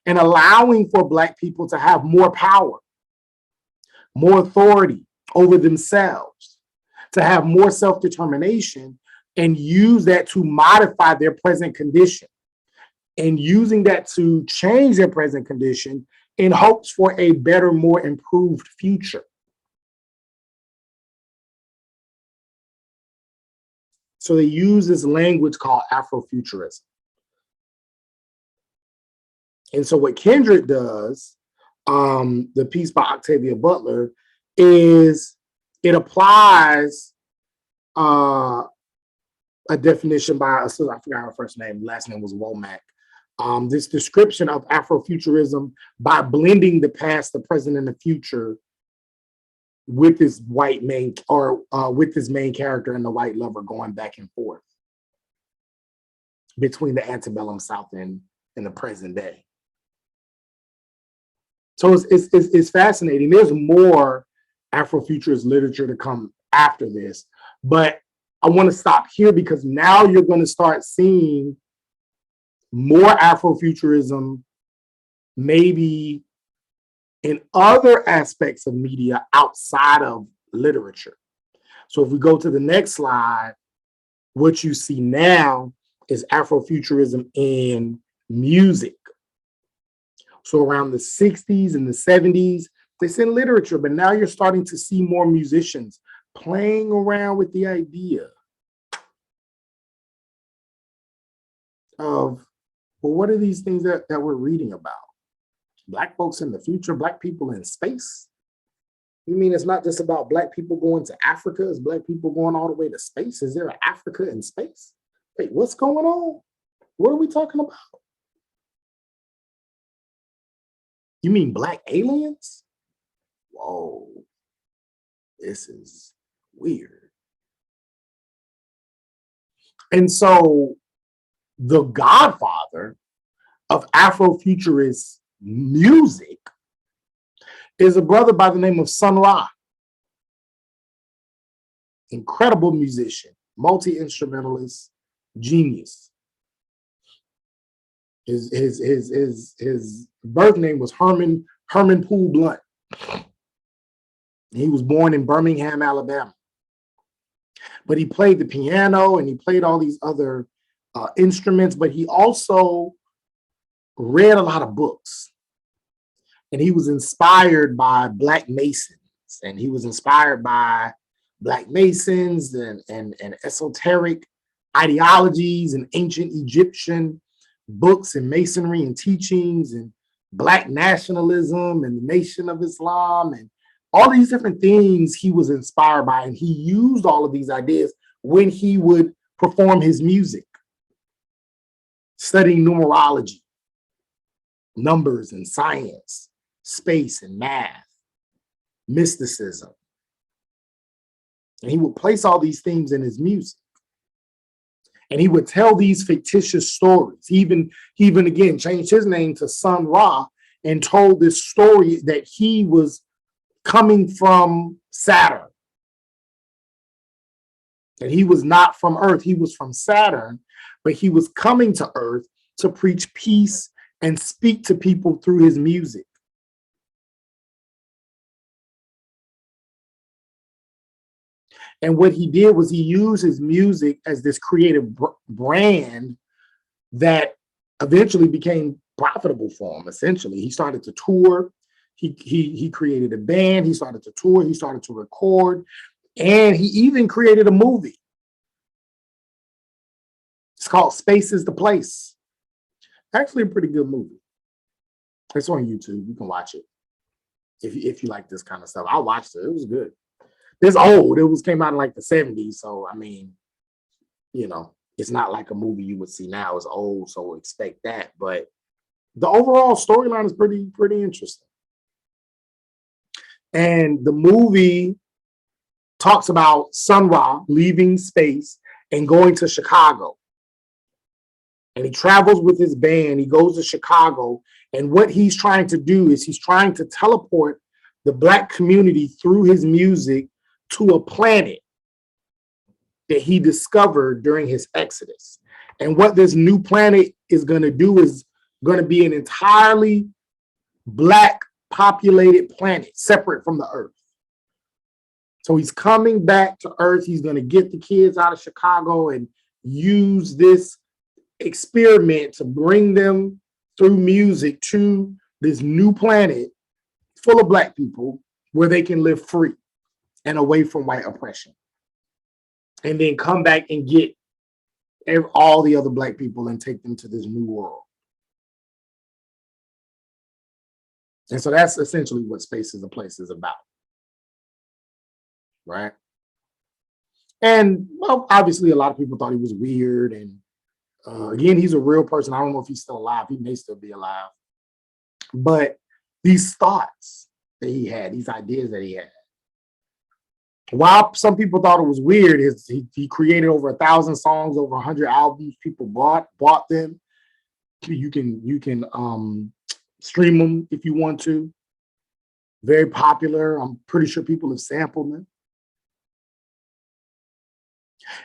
and allowing for Black people to have more power, more authority over themselves, to have more self-determination, and use that to modify their present condition, and using that to change their present condition in hopes for a better, more improved future. So they use this language called Afrofuturism. And so what Kindred does, the piece by Octavia Butler, is it applies a definition by, I forgot her first name, last name was Womack. This description of Afrofuturism by blending the past, the present, and the future with this white main, or with this main character and the white lover going back and forth between the antebellum South and the present day. So it's fascinating. There's more Afrofuturist literature to come after this, but I want to stop here because now you're going to start seeing more Afrofuturism, maybe in other aspects of media outside of literature. So if we go to the next slide, what you see now is Afrofuturism in music. So around the 60s and the 70s, it's in literature, but now you're starting to see more musicians playing around with the idea of, well, what are these things that we're reading about? Black folks in the future, Black people in space? You mean it's not just about Black people going to Africa? It's Black people going all the way to space? Is there an Africa in space? Wait, what's going on? What are we talking about? You mean Black aliens? Whoa, this is weird. And so the godfather of Afrofuturist music is a brother by the name of Sun Ra. Incredible musician, multi-instrumentalist, genius. His birth name was Herman Poole Blunt. He was born in Birmingham, Alabama. But he played the piano and he played all these other instruments, but he also read a lot of books. And he was inspired by Black Masons, and he was inspired by Black Masons and esoteric ideologies and ancient Egyptian books and masonry and teachings and Black nationalism and the Nation of Islam and all these different things he was inspired by. And he used all of these ideas when he would perform his music, studying numerology, numbers and science, space and math, mysticism. And he would place all these things in his music. And he would tell these fictitious stories. He even again changed his name to Sun Ra and told this story that he was coming from Saturn. That he was not from Earth, he was from Saturn, but he was coming to Earth to preach peace and speak to people through his music. And what he did was he used his music as this creative brand that eventually became profitable for him. Essentially, he started to tour. He created a band. He started to tour. He started to record, and he even created a movie. It's called Space is the Place. Actually, a pretty good movie. It's on YouTube. You can watch it if you like this kind of stuff. I watched it. It was good. It's old. It came out in like the 70s. So, I mean, you know, it's not like a movie you would see now. It's old, so expect that. But the overall storyline is pretty interesting. And the movie talks about Sun Ra leaving space and going to Chicago. And he travels with his band. He goes to Chicago. And what he's trying to do is he's trying to teleport the Black community through his music to a planet that he discovered during his exodus. And what this new planet is going to do is going to be an entirely Black populated planet, separate from the Earth. So he's coming back to Earth. He's going to get the kids out of Chicago and use this experiment to bring them through music to this new planet full of Black people where they can live free and away from white oppression. And then come back and get all the other Black people and take them to this new world. And so that's essentially what Space is a Place is about. Right? And well, obviously, a lot of people thought he was weird. And again, he's a real person. I don't know if he's still alive. He may still be alive. But these thoughts that he had, these ideas that he had, while some people thought it was weird, he created over 1,000 songs, over 100 albums. People bought them. You can stream them if you want to. Very popular. I'm pretty sure people have sampled them.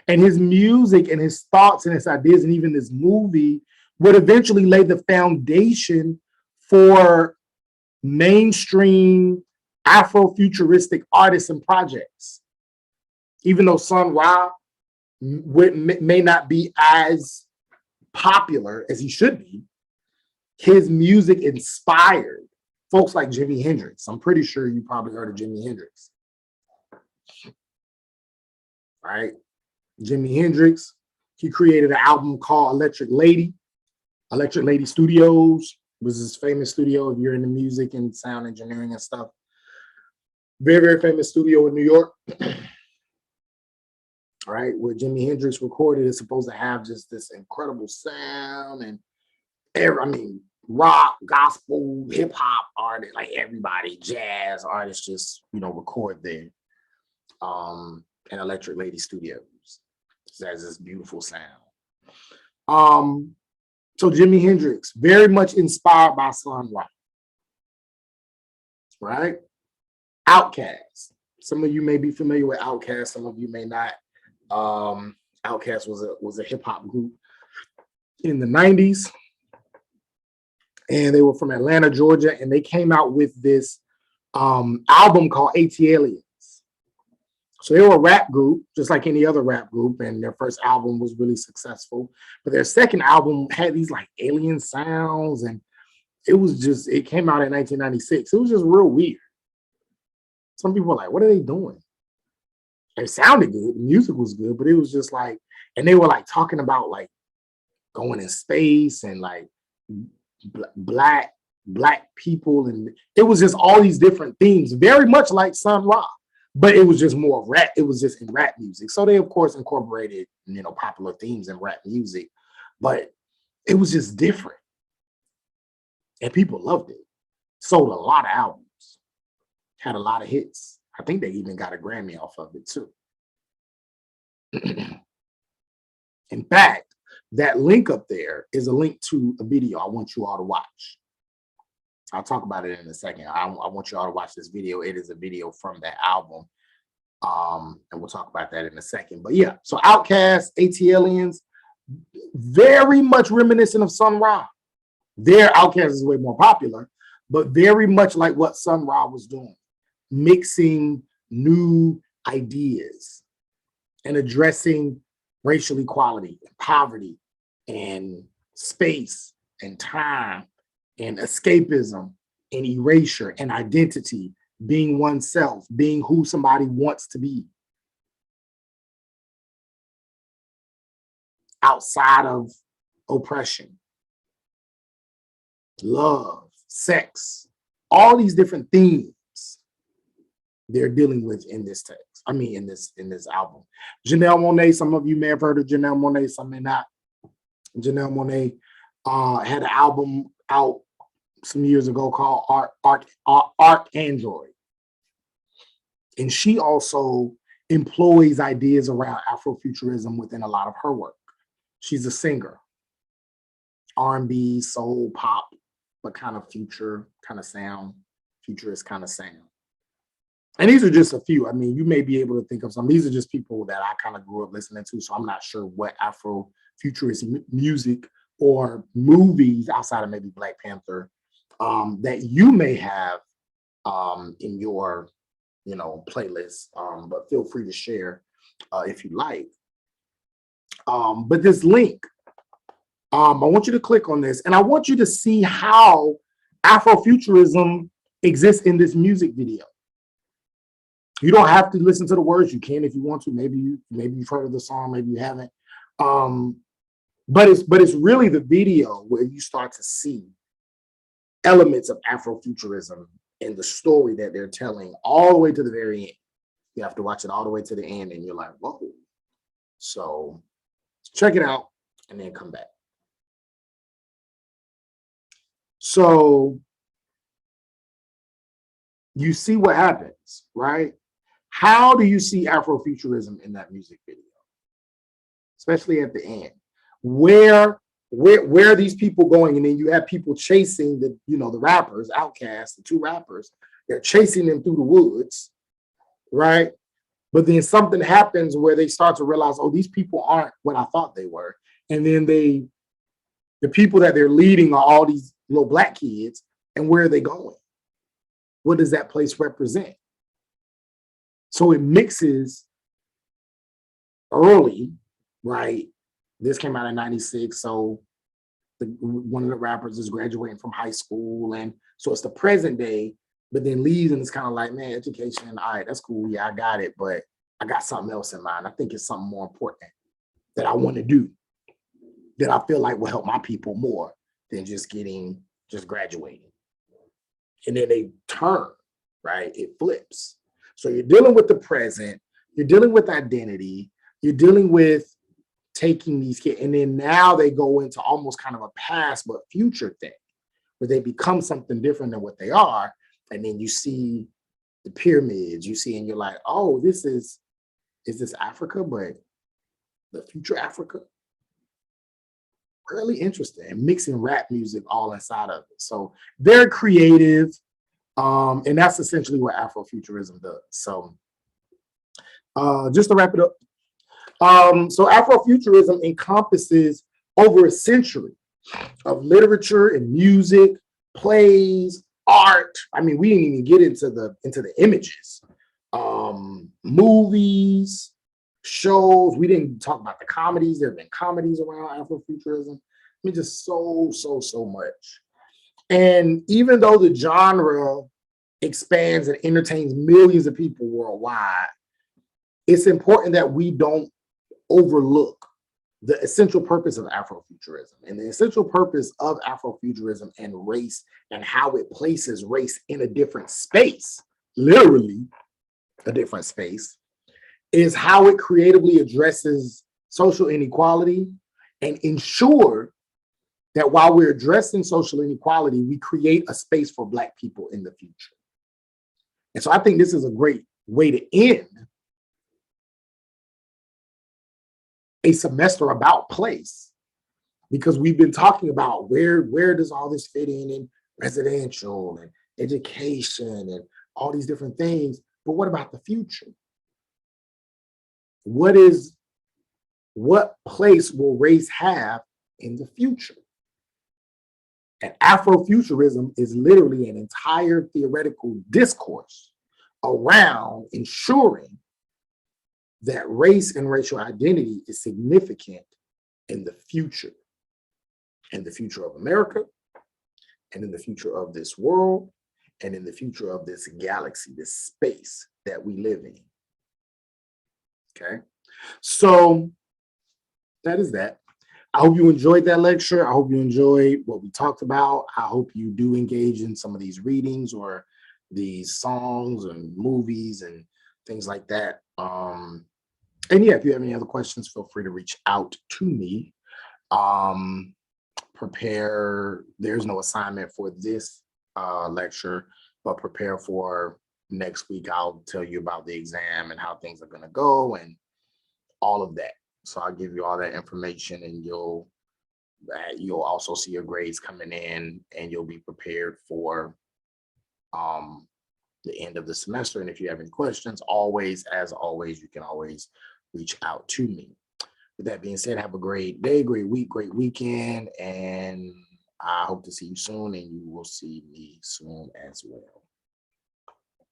And his music and his thoughts and his ideas and even this movie would eventually lay the foundation for mainstream Afrofuturistic artists and projects. Even though Sun Ra may not be as popular as he should be, his music inspired folks like Jimi Hendrix. I'm pretty sure you probably heard of Jimi Hendrix, right? Jimi Hendrix, he created an album called Electric Lady. Electric Lady Studios was his famous studio if you're into music and sound engineering and stuff. Very, very famous studio in New York. Right, where Jimi Hendrix recorded is supposed to have just this incredible sound and rock, gospel, hip hop artists, like everybody, jazz artists just, record there. In Electric Lady Studios. It has this beautiful sound. So Jimi Hendrix, very much inspired by Sun Ra. Right? Outkast. Some of you may be familiar with Outkast, some of you may not. Outkast was a hip hop group in the 90s, and they were from Atlanta, Georgia, and they came out with this album called AT-Aliens. So they were a rap group, just like any other rap group, and their first album was really successful. But their second album had these like alien sounds, and it came out in 1996. It was just real weird. Some people were like, what are they doing? It sounded good, the music was good, but it was just like, and they were like talking about like going in space and like black people, and it was just all these different themes, very much like Sun Ra, but it was just more rap. It was just in rap music. So they of course incorporated, popular themes in rap music, but it was just different, and people loved it. Sold a lot of albums, had a lot of hits. I think they even got a Grammy off of it too. In fact, that link up there is a link to a video I want you all to watch. I'll talk about it in a second. I want you all to watch this video. It is a video from that album. And we'll talk about that in a second. But yeah, so Outkast, AT-Aliens, very much reminiscent of Sun Ra. Their Outkast is way more popular, but very much like what Sun Ra was doing, mixing new ideas and addressing racial equality and poverty and space and time and escapism and erasure and identity, being oneself, being who somebody wants to be outside of oppression, love, sex, all these different themes they're dealing with in this text. In this album. Janelle Monáe, some of you may have heard of Janelle Monáe, some may not. Janelle Monáe had an album out some years ago called Archandroid. And she also employs ideas around Afrofuturism within a lot of her work. She's a singer, R&B, soul, pop, but kind of future kind of sound, futurist kind of sound. And these are just a few. You may be able to think of some. These are just people that I kind of grew up listening to, so I'm not sure what Afrofuturist music or movies outside of maybe Black Panther that you may have in your playlist, but feel free to share if you like. But this link, I want you to click on this, and I want you to see how Afrofuturism exists in this music video. You don't have to listen to the words. You can if you want to. Maybe you've heard of the song, maybe you haven't. But it's really the video where you start to see elements of Afrofuturism in the story that they're telling all the way to the very end. You have to watch it all the way to the end, and you're like, whoa, So check it out and then come back. So you see what happens, right? How do you see Afrofuturism in that music video? Especially at the end. Where are these people going? And then you have people chasing the, the rappers, Outkast, the two rappers, they're chasing them through the woods, right? But then something happens where they start to realize, oh, these people aren't what I thought they were. And then the people that they're leading are all these little black kids. And where are they going? What does that place represent? So it mixes early, right? This came out in 96. So one of the rappers is graduating from high school. And so it's the present day, but then leaves and it's kind of like, man, education, all right, that's cool. Yeah, I got it. But I got something else in mind. I think it's something more important that I want to do, that I feel like will help my people more than just graduating. And then they turn, right? It flips. So you're dealing with the present, you're dealing with identity, you're dealing with taking these kids, and then now they go into almost kind of a past but future thing, where they become something different than what they are. And then you see the pyramids, you see, and you're like, oh, is this Africa, but the future Africa? Really interesting, and mixing rap music all inside of it. So they're creative. And that's essentially what Afrofuturism does. So just to wrap it up, so Afrofuturism encompasses over a century of literature and music, plays, art. I mean, we didn't even get into the images, movies, shows. We didn't talk about the comedies. There have been comedies around Afrofuturism. I mean, just so much. And even though the genre expands and entertains millions of people worldwide, it's important that we don't overlook the essential purpose of Afrofuturism. And the essential purpose of Afrofuturism and race, and how it places race in a different space, literally a different space, is how it creatively addresses social inequality and ensure that while we're addressing social inequality, we create a space for Black people in the future. And so I think this is a great way to end a semester about place, because we've been talking about where does all this fit in residential and education and all these different things. But what about the future? What place will race have in the future? And Afrofuturism is literally an entire theoretical discourse around ensuring that race and racial identity is significant in the future of America, and in the future of this world, and in the future of this galaxy, this space that we live in. Okay, so that is that. I hope you enjoyed that lecture. I hope you enjoyed what we talked about. I hope you do engage in some of these readings or these songs and movies and things like that. And yeah, if you have any other questions, feel free to reach out to me. There's no assignment for this lecture, but prepare for next week. I'll tell you about the exam and how things are going to go and all of that. So I'll give you all that information, and you'll also see your grades coming in, and you'll be prepared for the end of the semester. And if you have any questions, as always, you can always reach out to me. With that being said, have a great day, great week, great weekend, and I hope to see you soon, and you will see me soon as well.